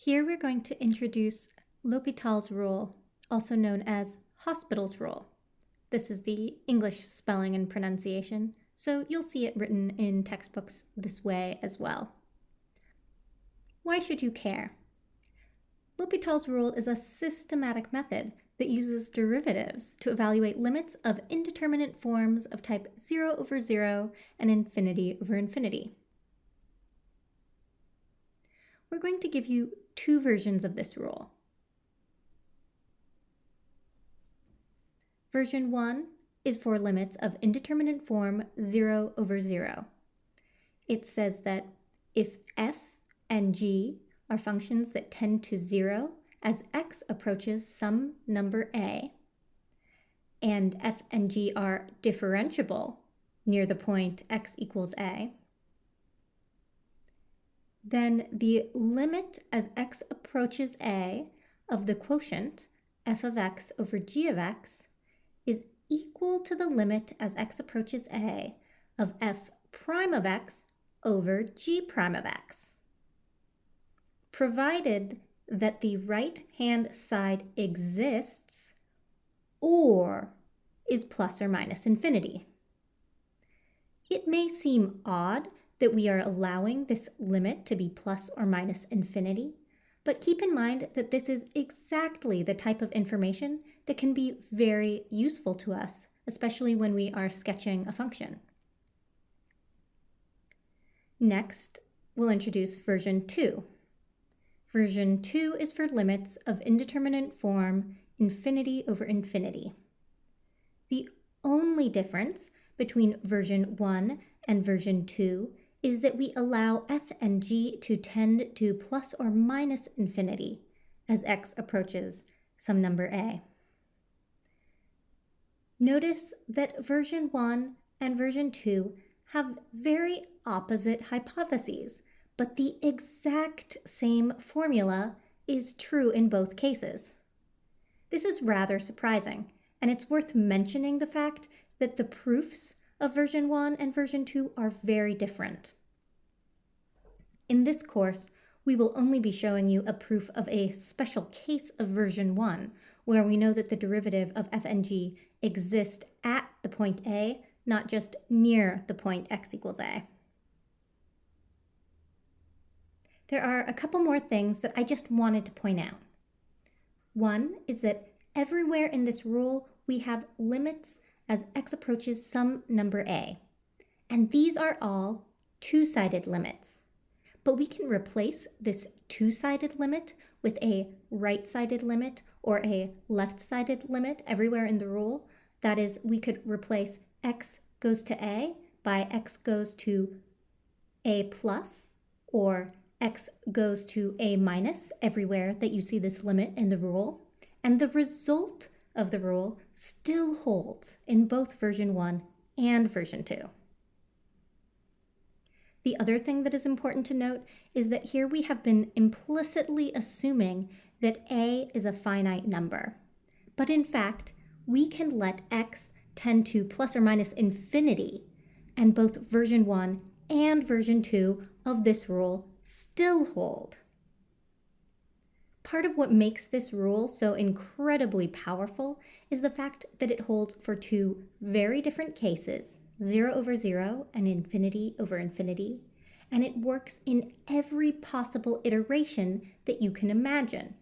Here we're going to introduce L'Hôpital's rule, also known as Hospital's rule. This is the English spelling and pronunciation, so you'll see it written in textbooks this way as well. Why should you care? L'Hôpital's rule is a systematic method that uses derivatives to evaluate limits of indeterminate forms of type 0 over 0 and infinity over infinity. We're going to give you two versions of this rule. Version 1 is for limits of indeterminate form 0 over 0. It says that if f and g are functions that tend to 0 as x approaches some number a, and f and g are differentiable near the point x equals a, then the limit as x approaches a of the quotient f of x over g of x is equal to the limit as x approaches a of f prime of x over g prime of x, provided that the right-hand side exists or is plus or minus infinity. It may seem odd that we are allowing this limit to be plus or minus infinity, but keep in mind that this is exactly the type of information that can be very useful to us, especially when we are sketching a function. Next, we'll introduce version 2. Version 2 is for limits of indeterminate form infinity over infinity. The only difference between version 1 and version 2 is that we allow f and g to tend to plus or minus infinity as x approaches some number a. Notice that version 1 and version 2 have very opposite hypotheses, but the exact same formula is true in both cases. This is rather surprising, and it's worth mentioning the fact that the proofs of version 1 and version 2 are very different. In this course, we will only be showing you a proof of a special case of version 1, where we know that the derivative of f and g exist at the point a, not just near the point x equals a. There are a couple more things that I just wanted to point out. One is that everywhere in this rule, we have limits as x approaches some number a, and these are all two-sided limits. But we can replace this two-sided limit with a right-sided limit or a left-sided limit everywhere in the rule. That is, we could replace x goes to a by x goes to a plus, or x goes to a minus everywhere that you see this limit in the rule, and the result of the rule still holds in both version 1 and version 2. The other thing that is important to note is that here we have been implicitly assuming that a is a finite number, but in fact, we can let x tend to plus or minus infinity, and both version 1 and version 2 of this rule still hold. Part of what makes this rule so incredibly powerful is the fact that it holds for two very different cases, 0 over 0 and infinity over infinity, and it works in every possible iteration that you can imagine.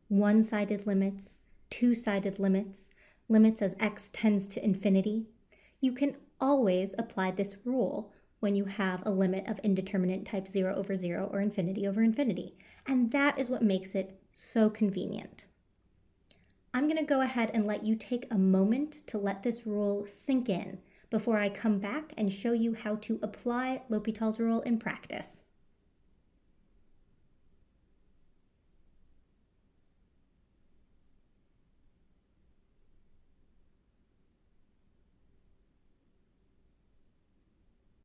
One-sided limits, two-sided limits, limits as x tends to infinity. You can always apply this rule when you have a limit of indeterminate type 0 over 0 or infinity over infinity. And that is what makes it so convenient. I'm going to go ahead and let you take a moment to let this rule sink in before I come back and show you how to apply L'Hôpital's rule in practice.